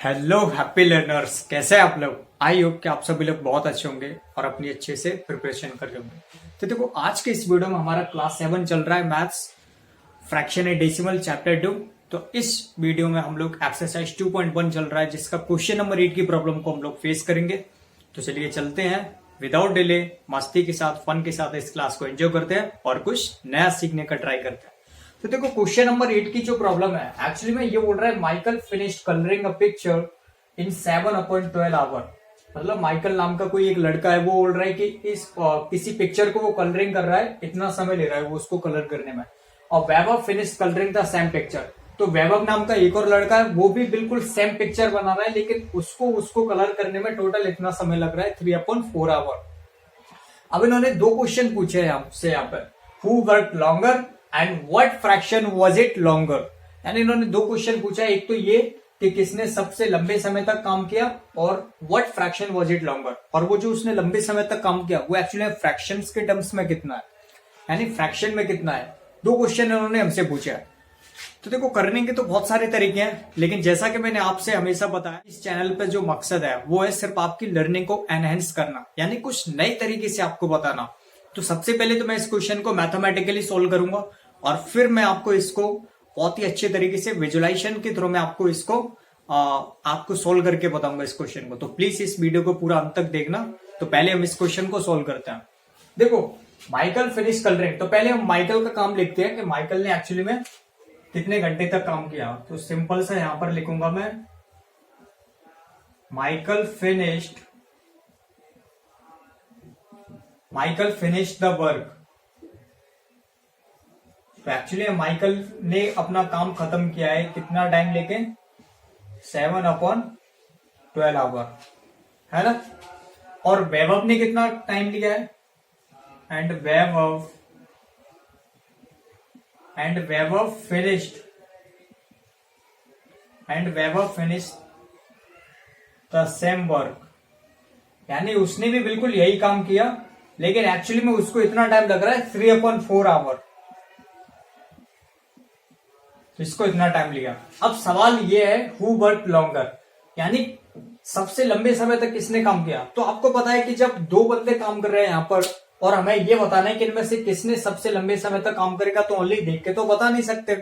Hello happy learners, कैसे हैं आप लोग। आई होप कि आप सभी लोग बहुत अच्छे होंगे और अपनी अच्छे से प्रिपरेशन कर रहे होंगे। तो देखो, आज के इस वीडियो में हमारा क्लास 7 चल रहा है, maths fraction and decimal chapter 2। तो इस वीडियो में हम लोग एक्सरसाइज 2.1 चल रहा है, जिसका क्वेश्चन नंबर 8 की प्रॉब्लम को हम लोग फेस करेंगे। तो चलिए चलते हैं, विदाउट डिले, मस्ती के साथ, फन के साथ इस क्लास को एंजॉय करते हैं और कुछ नया सीखने का ट्राई करते हैं। तो देखो, क्वेश्चन नंबर 8 की जो प्रॉब्लम है, एक्चुअली में ये बोल रहा है Michael finished colouring a picture in 7/12 hour. मतलब माइकल नाम का कोई एक लड़का है, वो बोल रहा है कि किसी पिक्चर को वो कलरिंग कर रहा है, इतना समय ले रहा है वो उसको कलर करने में। और Vaibhav finished colouring the same picture. तो वैभव नाम का एक और लड़का है, वो भी बिल्कुल सेम पिक्चर बना रहा है, लेकिन उसको कलर करने में टोटल इतना समय लग रहा है 3/4 आवर। अब इन्होंने दो क्वेश्चन पूछे हैं आपसे यहाँ पर, who work longer and what fraction was it longer. यानी इन्होंने दो क्वेश्चन पूछा है, एक तो ये कि किसने सबसे लंबे समय तक काम किया, और what fraction was it longer. और वो जो उसने लंबे समय तक काम किया वो एक्चुअली फ्रैक्शंस के टर्म्स में कितना है, यानी फ्रैक्शन में कितना है। दो क्वेश्चन इन्होंने हमसे पूछा है। तो देखो, करने के तो बहुत सारे तरीके हैं, लेकिन जैसा कि मैंने आपसे हमेशा बताया, इस चैनल पे जो मकसद है वो है सिर्फ आपकी लर्निंग को एनहेंस करना, यानी कुछ नए तरीके से आपको बताना। तो सबसे पहले तो मैं इस क्वेश्चन को मैथमेटिकली सोल्व करूंगा, और फिर मैं आपको इसको बहुत ही अच्छे तरीके से विजुअलाइजेशन के थ्रू में आपको सोल्व करके बताऊंगा इस क्वेश्चन को। तो प्लीज इस वीडियो को पूरा अंत तक देखना। तो पहले हम इस क्वेश्चन को सोल्व करते हैं। देखो, माइकल फिनिश कलरिंग, तो पहले हम माइकल का काम लिखते हैं कि माइकल ने एक्चुअली में कितने घंटे तक काम किया। तो सिंपल सा यहां पर लिखूंगा मैं, माइकल फिनिश्ड द वर्क। तो एक्चुअली माइकल ने अपना काम खत्म किया है, कितना टाइम लेके, 7/12 आवर, है ना। और वैभव ने कितना टाइम लिया है, and Vaibhav finished the same work. यानी उसने भी बिल्कुल यही काम किया, लेकिन एक्चुअली में उसको इतना टाइम लग रहा है 3/4 आवर। तो इसको इतना टाइम लिया। अब सवाल ये है, हु वर्क लॉन्गर, यानी सबसे लंबे समय तक किसने काम किया। तो आपको पता है कि जब दो बंदे काम कर रहे हैं यहाँ पर, और हमें ये बताना है कि इनमें से किसने सबसे लंबे समय तक काम करेगा, तो ओनली देख के तो बता नहीं सकते,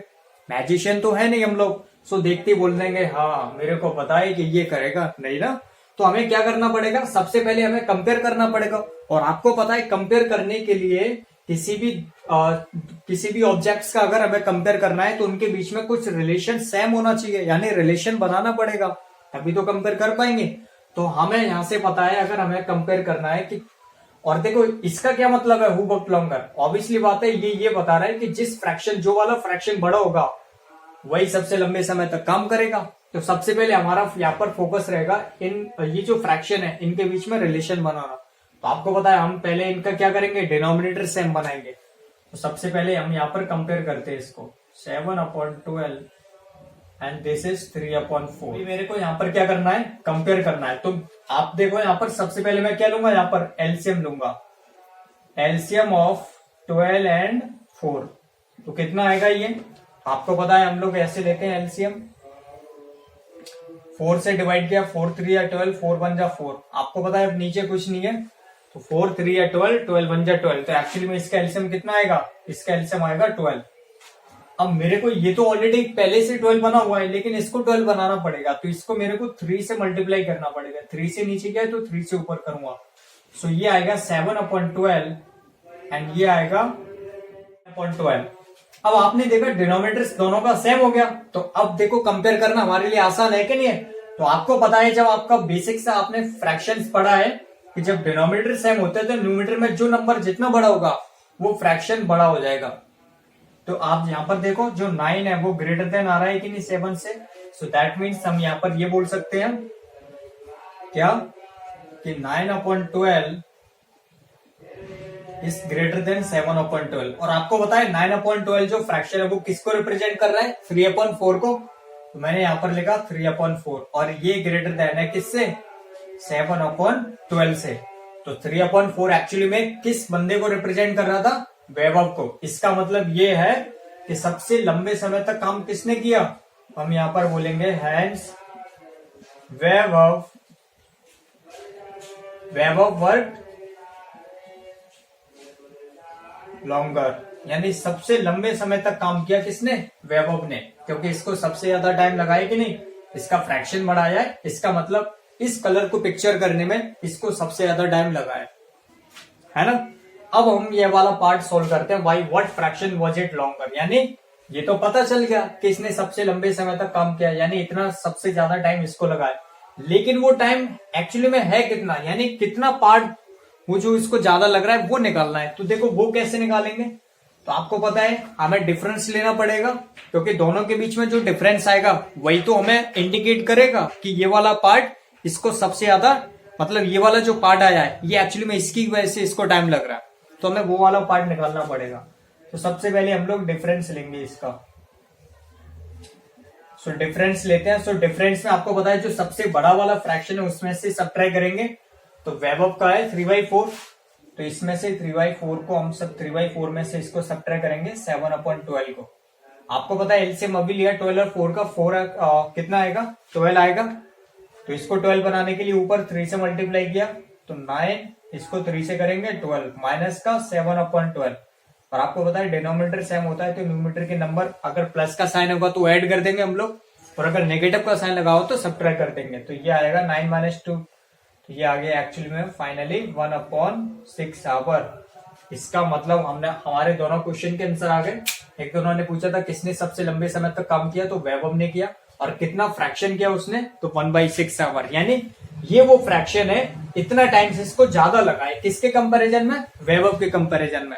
मैजिशियन तो है नहीं हम लोग। सो देखते ही बोल देंगे हाँ मेरे को पता है कि ये करेगा, नहीं ना। तो हमें क्या करना पड़ेगा, सबसे पहले हमें कंपेयर करना पड़ेगा। और आपको पता है, कंपेयर करने के लिए किसी भी ऑब्जेक्ट्स का अगर हमें कंपेयर करना है, तो उनके बीच में कुछ रिलेशन सेम होना चाहिए, यानी रिलेशन बनाना पड़ेगा, तभी तो कंपेयर कर पाएंगे। तो हमें यहां से पता है, अगर हमें कंपेयर करना है कि, और देखो इसका क्या मतलब है, हु वर्क लॉन्गर, ऑब्वियसली बात है, ये बता रहा है कि जिस फ्रैक्शन, जो वाला फ्रैक्शन बड़ा होगा वही सबसे लंबे समय तक काम करेगा। तो सबसे पहले हमारा यहाँ पर फोकस रहेगा ये जो फ्रैक्शन है इनके बीच में रिलेशन बनाना। तो आपको पता है, हम पहले इनका क्या करेंगे, डिनोमिनेटर सेम बनाएंगे। तो सबसे पहले हम यहाँ पर कंपेयर करते हैं इसको, 7/12 एंड दिस इज 3/4। मेरे को यहाँ पर क्या करना है, कंपेयर करना है। तो आप देखो यहाँ पर सबसे पहले मैं क्या लूंगा, यहाँ पर एलसीएम लूंगा, एलसीएम ऑफ 12 एंड 4। तो कितना आएगा ये, आपको पता है हम लोग ऐसे लेते हैं एलसीएम, 4 से डिवाइड किया, 4 3 या 12, 4 1 जा 4। आपको पता है अब नीचे कुछ नहीं है, तो 4 3 या 12, 12 1 जा 12। तो एक्चुअली में इसका एलसीएम कितना आएगा, इसका एलसीएम आएगा 12। अब मेरे को ये तो ऑलरेडी पहले से 12 बना हुआ है, लेकिन इसको 12 बनाना पड़ेगा। तो इसको मेरे को 3 से मल्टीप्लाई करना पड़ेगा। 3 से नीचे गया तो 3 से ऊपर करूंगा। सो ये आएगा 7/12 एंड ये आएगा 12। अब आपने देखा डिनोमिनेटर्स दोनों का सेम हो गया। तो अब देखो, कंपेयर करना हमारे लिए आसान है कि नहीं है। तो आपको पता है, जब आपका बेसिक से आपने फ्रैक्शंस पढ़ा है कि जब डिनोमिनेटर सेम होते हैं तो न्यूमरेटर में जो नंबर जितना बड़ा होगा वो फ्रैक्शन बड़ा हो जाएगा। तो आप यहाँ पर देखो, जो 9 है वो ग्रेटर देन आ रहा है कि नहीं 7 से। सो दैट मीन्स हम यहाँ पर ये बोल सकते हैं क्या, कि 9/12 इज ग्रेटर देन 7/12। और आपको पता है 9/12 जो फ्रैक्शन है वो किसको रिप्रेजेंट कर रहा है, 3/4 को। तो मैंने यहाँ पर लिखा 3/4, और ये ग्रेटर देन है किससे, 7/12 से। तो 3/4 एक्चुअली में किस बंदे को रिप्रेजेंट कर रहा था, वैभव को। इसका मतलब ये है कि सबसे लंबे समय तक काम किसने किया, हम यहाँ पर बोलेंगे हैंड्स वैभव वर्क लॉन्गर, यानी सबसे लंबे समय तक काम किया किसने? वैभव ने, क्योंकि इसको सबसे ज्यादा टाइम लगाया कि नहीं, इसका फ्रैक्शन बढ़ाया है, इसका मतलब इस कलर को पिक्चर करने में इसको सबसे ज्यादा टाइम लगाया है ना। अब हम ये वाला पार्ट सोल्व करते हैं, why what fraction was it longer, यानी ये तो पता चल गया कि इसने सबसे लंबे समय तक काम किया, यानी इतना सबसे ज्यादा टाइम इसको लगाया, लेकिन वो टाइम एक्चुअली में है कितना, यानी कितना पार्ट वो जो इसको ज्यादा लग रहा है वो निकालना है। तो देखो वो कैसे निकालेंगे, तो आपको पता है हमें डिफरेंस लेना पड़ेगा, क्योंकि दोनों के बीच में जो डिफरेंस आएगा वही तो हमें इंडिकेट करेगा कि ये वाला पार्ट इसको सबसे ज्यादा, मतलब ये वाला जो पार्ट आया है ये एक्चुअली में इसकी वजह से इसको टाइम लग रहा है, तो हमें वो वाला पार्ट निकालना पड़ेगा। तो सबसे पहले हम लोग डिफरेंस लेंगे इसका। सो डिफरेंस लेते हैं। सो डिफरेंस में आपको पता है जो सबसे बड़ा वाला फ्रैक्शन है उसमें से सब्ट्रैक्ट करेंगे, तो वैभव का है 3/4, तो इसमें से 3/4 को हम सब 3/4 में से इसको सब्ट्रैक्ट करेंगे 7/12 को। आपको पता है एलसीएम अभी लिया 12 और 4 का, 4 कितना आएगा, 12 आएगा, तो इसको 12 बनाने के लिए ऊपर 3 से मल्टीप्लाई किया तो 9, इसको 3 से करेंगे 12, माइनस का 7/12, और आपको पता है डिनोमिनेटर सेम होता है तो न्यूमरेटर के नंबर अगर प्लस का साइन होगा तो ऐड कर देंगे हम लोग, और अगर नेगेटिव का साइन लगाओ तो सब्ट्रैक्ट कर देंगे, तो ये आएगा 9 - 2, तो ये आ गया एक्चुअली में फाइनली 1/6 आवर। इसका मतलब हमने हमारे दोनों क्वेश्चन के आंसर आ गए। एक तो उन्होंने पूछा था किसने सबसे लंबे समय तक काम किया, तो वैभव ने किया, और कितना फ्रैक्शन किया उसने, तो 1/6 आवर, यानी ये वो फ्रैक्शन है इतना टाइम से इसको ज्यादा लगा है, किसके कंपैरिजन में, वैभव के कंपैरिजन में।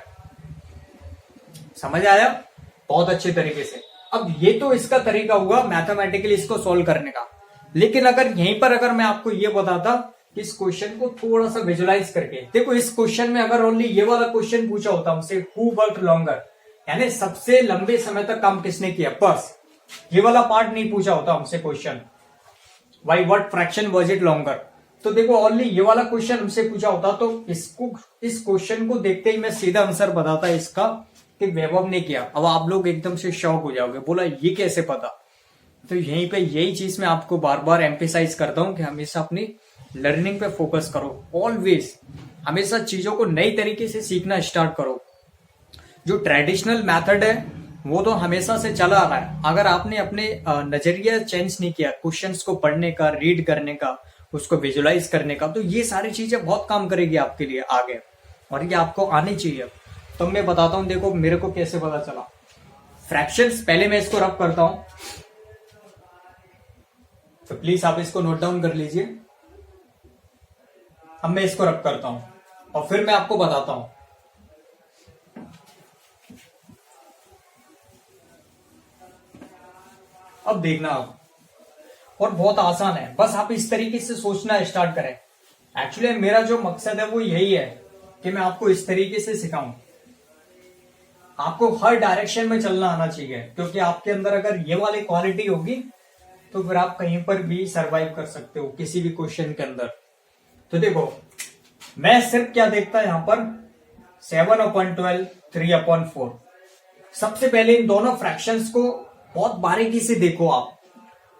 समझ आया बहुत अच्छे तरीके से। अब ये तो इसका तरीका हुआ मैथमेटिकली इसको सोल्व करने का, लेकिन अगर यहीं पर अगर मैं आपको ये बताता कि इस क्वेश्चन को थोड़ा सा विजुलाइज करके देखो, इस क्वेश्चन में अगर ओनली ये वाला क्वेश्चन पूछा होता हमसे, हु वर्कड लॉन्गर, यानी सबसे लंबे समय तक काम किसने किया, बस ये वाला पार्ट नहीं पूछा होता हमसे question, why what fraction was it longer, तो देखो ओनली ये वाला क्वेश्चन हमसे पूछा होता तो इसको, इस क्वेश्चन को देखते ही मैं सीधा आंसर बताता इसका कि वैभव ने किया। अब आप लोग एकदम से शॉक हो जाओगे, बोला ये कैसे पता। तो यहीं पे यही चीज मैं आपको बार बार एम्फेसाइज करता हूं कि हमेशा अपनी लर्निंग पे फोकस करो, ऑलवेज हमेशा चीजों को नई तरीके से सीखना स्टार्ट करो। जो ट्रेडिशनल मेथड है वो तो हमेशा से चला आ रहा है, अगर आपने अपने नजरिया चेंज नहीं किया क्वेश्चंस को पढ़ने का, रीड करने का, उसको विजुलाइज करने का, तो ये सारी चीजें बहुत काम करेगी आपके लिए आगे, और ये आपको आनी चाहिए। तो मैं बताता हूं, देखो मेरे को कैसे पता चला फ्रैक्शंस, पहले मैं इसको रब करता हूं, तो प्लीज आप इसको नोट डाउन कर लीजिए। अब मैं इसको रब करता हूं और फिर मैं आपको बताता हूं। अब देखना आप, और बहुत आसान है, बस आप इस तरीके से सोचना स्टार्ट करें। एक्चुअली मेरा जो मकसद है वो यही है कि मैं आपको इस तरीके से सिखाऊं, आपको हर डायरेक्शन में चलना आना चाहिए, क्योंकि आपके अंदर अगर ये वाली क्वालिटी होगी तो फिर आप कहीं पर भी सरवाइव कर सकते हो किसी भी क्वेश्चन के अंदर। तो देखो मैं सिर्फ क्या देखता यहां पर 7/12, 3/4। सबसे पहले इन दोनों फ्रैक्शंस को बहुत बारीकी से देखो आप,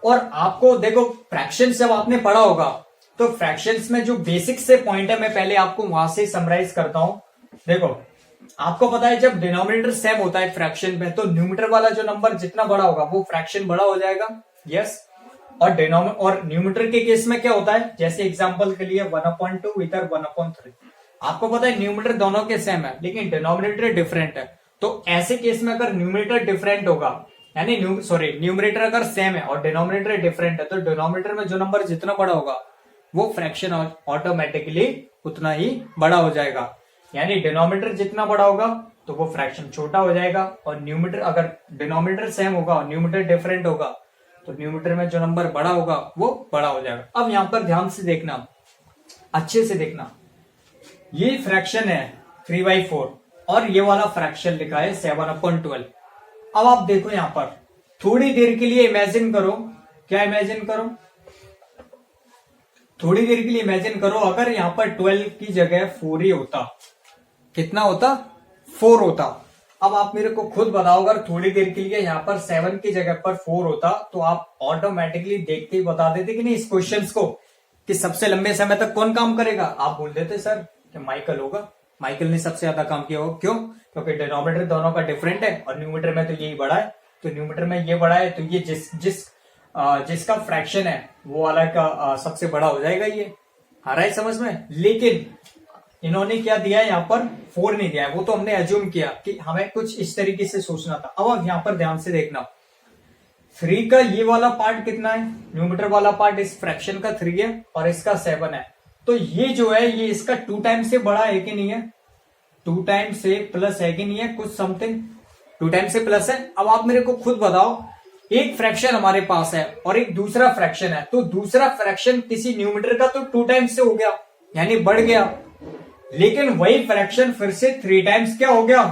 और आपको देखो फ्रैक्शंस जब आपने पढ़ा होगा तो फ्रैक्शंस में जो बेसिक से पॉइंट है मैं पहले आपको वहां से समराइज करता हूं। देखो आपको पता है जब डिनोमिनेटर सेम होता है फ्रैक्शन में, तो न्यूमरेटर वाला जो नंबर जितना बड़ा होगा वो फ्रैक्शन बड़ा हो जाएगा, यस। और न्यूमरेटर के केस में क्या होता है, जैसे एग्जांपल के लिए 1/2 इधर 1/3, आपको पता है न्यूमरेटर दोनों के सेम है लेकिन डिनोमिनेटर डिफरेंट है, तो ऐसे केस में अगर न्यूमरेटर डिफरेंट होगा, यानी न्यूमरेटर अगर सेम है और डिनोमिनेटर डिफरेंट है, तो डिनोमिनेटर में जो नंबर जितना बड़ा होगा वो फ्रैक्शन ऑटोमेटिकली उतना ही बड़ा हो जाएगा। यानी डिनोमिनेटर जितना बड़ा होगा तो वो फ्रैक्शन छोटा हो जाएगा, और न्यूमरेटर अगर डिनोमिनेटर सेम होगा और न्यूमरेटर डिफरेंट होगा तो न्यूमरेटर में जो नंबर बड़ा होगा वो बड़ा हो जाएगा। अब यहां पर ध्यान से देखना, अच्छे से देखना, ये फ्रैक्शन है 3/4 और ये वाला फ्रैक्शन लिखा है 7/12। अब आप देखो यहां पर थोड़ी देर के लिए इमेजिन करो, क्या इमेजिन करो, थोड़ी देर के लिए इमेजिन करो अगर यहां पर 12 की जगह 4 ही होता, कितना होता, 4 होता, अब आप मेरे को खुद बताओ, अगर थोड़ी देर के लिए यहाँ पर 7 की जगह पर 4 होता तो आप ऑटोमेटिकली देखते ही बता देते कि नहीं इस क्वेश्चन को, कि सबसे लंबे समय तक कौन काम करेगा। आप बोल देते सर कि माइकल होगा, माइकल ने सबसे ज्यादा काम किया होगा। क्यों? क्योंकि डिनोमिनेटर दोनों का डिफरेंट है और न्यूमरेटर में तो यही बड़ा है, तो न्यूमरेटर में ये बड़ा है, तो ये जिसका फ्रैक्शन है वो वाला का सबसे बड़ा हो जाएगा। ये आ रहा है समझ में। लेकिन इन्होंने क्या दिया है, यहाँ पर 4 नहीं दिया है, वो तो हमने एज्यूम किया कि हमें कुछ इस तरीके से सोचना था। अब आप यहाँ पर ध्यान से देखना, 3 का ये वाला पार्ट कितना है, न्यूमरेटर वाला पार्ट इस फ्रैक्शन का 3 है और इसका 7 है, तो ये जो है ये इसका 2 टाइम्स से बड़ा है कि नहीं है, 2 टाइम्स से प्लस है कि नहीं है, कुछ समथिंग 2 टाइम्स से प्लस है। अब आप मेरे को खुद बताओ, एक फ्रैक्शन हमारे पास है और एक दूसरा फ्रैक्शन है, तो दूसरा फ्रैक्शन किसी न्यूमरेटर का तो 2 टाइम्स से हो गया, यानी बढ़ गया, लेकिन वही फ्रैक्शन फिर से 3 टाइम्स क्या हो गया,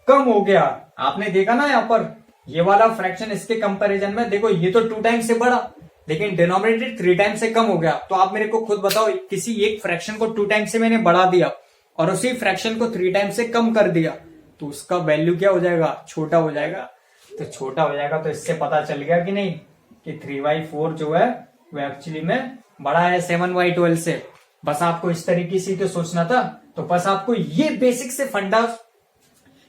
कम हो गया। आपने देखा ना यहाँ पर ये वाला फ्रैक्शन इसके कंपैरिजन में देखो, ये तो 2 टाइम्स से बढ़ा लेकिन डिनोमिनेटर 3 टाइम्स से कम हो गया। तो आप मेरे को खुद बताओ, किसी एक फ्रैक्शन को 2 टाइम्स से मैंने बढ़ा दिया और उसी फ्रैक्शन को 3 टाइम्स से कम कर दिया, तो उसका वैल्यू क्या हो जाएगा, छोटा हो जाएगा। तो छोटा हो जाएगा तो इससे पता चल गया कि नहीं कि 3/4 जो है वो एक्चुअली में बड़ा है 7/12 से। बस आपको इस तरीके से तो सोचना था। तो बस आपको ये बेसिक से फंडा,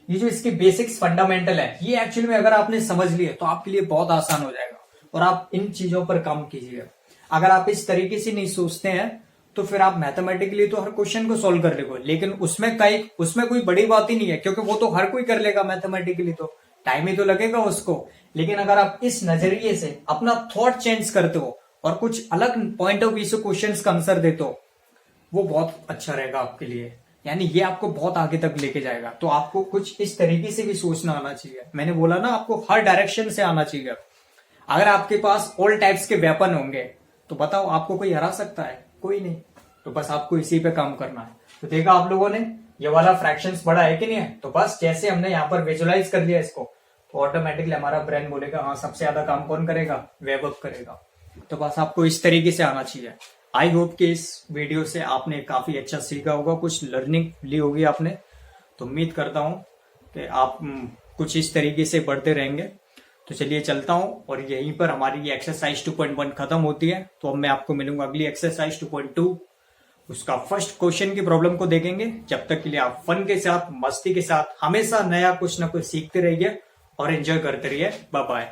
ये जो इसके बेसिक्स फंडामेंटल है, ये एक्चुअली में अगर आपने समझ लिए तो आपके लिए बहुत आसान हो जाएगा और आप इन चीजों पर काम कीजिएगा। अगर आप इस तरीके से नहीं सोचते हैं तो फिर आप मैथमेटिकली तो हर क्वेश्चन को सॉल्व कर लेंगे, लेकिन उसमें कोई बड़ी बात ही नहीं है, क्योंकि वो तो हर कोई कर लेगा मैथमेटिकली, तो टाइम ही तो लगेगा उसको। लेकिन अगर आप इस नजरिए से अपना थॉट चेंज करते हो और कुछ अलग पॉइंट ऑफ व्यू से क्वेश्चन का आंसर देते हो, वो बहुत अच्छा रहेगा आपके लिए, यानी ये आपको बहुत आगे तक लेके जाएगा। तो आपको कुछ इस तरीके से भी सोचना आना चाहिए। मैंने बोला ना, आपको हर डायरेक्शन से आना चाहिए। अगर आपके पास ऑल टाइप्स के वेपन होंगे तो बताओ आपको कोई हरा सकता है? कोई नहीं। तो बस आपको इसी पे काम करना है। तो देखा आप लोगों ने ये वाला फ्रैक्शंस बड़ा है कि नहीं है, तो बस जैसे हमने यहाँ पर विजुअलाइज कर लिया इसको, तो ऑटोमेटिकली हमारा ब्रेन बोलेगा हाँ सबसे ज्यादा काम कौन करेगा, वेब करेगा। तो बस आपको इस तरीके से आना चाहिए। आई होप कि इस वीडियो से आपने काफी अच्छा सीखा होगा, कुछ लर्निंग ली होगी आपने। तो उम्मीद करता हूं कि आप कुछ इस तरीके से पढ़ते रहेंगे। तो चलिए चलता हूं, और यहीं पर हमारी ये एक्सरसाइज 2.1 खत्म होती है। तो अब मैं आपको मिलूंगा अगली एक्सरसाइज 2.2, उसका फर्स्ट क्वेश्चन की प्रॉब्लम को देखेंगे। जब तक के लिए आप फन के साथ, मस्ती के साथ हमेशा नया कुछ ना कुछ सीखते रहिए और एंजॉय करते रहिए। Bye bye.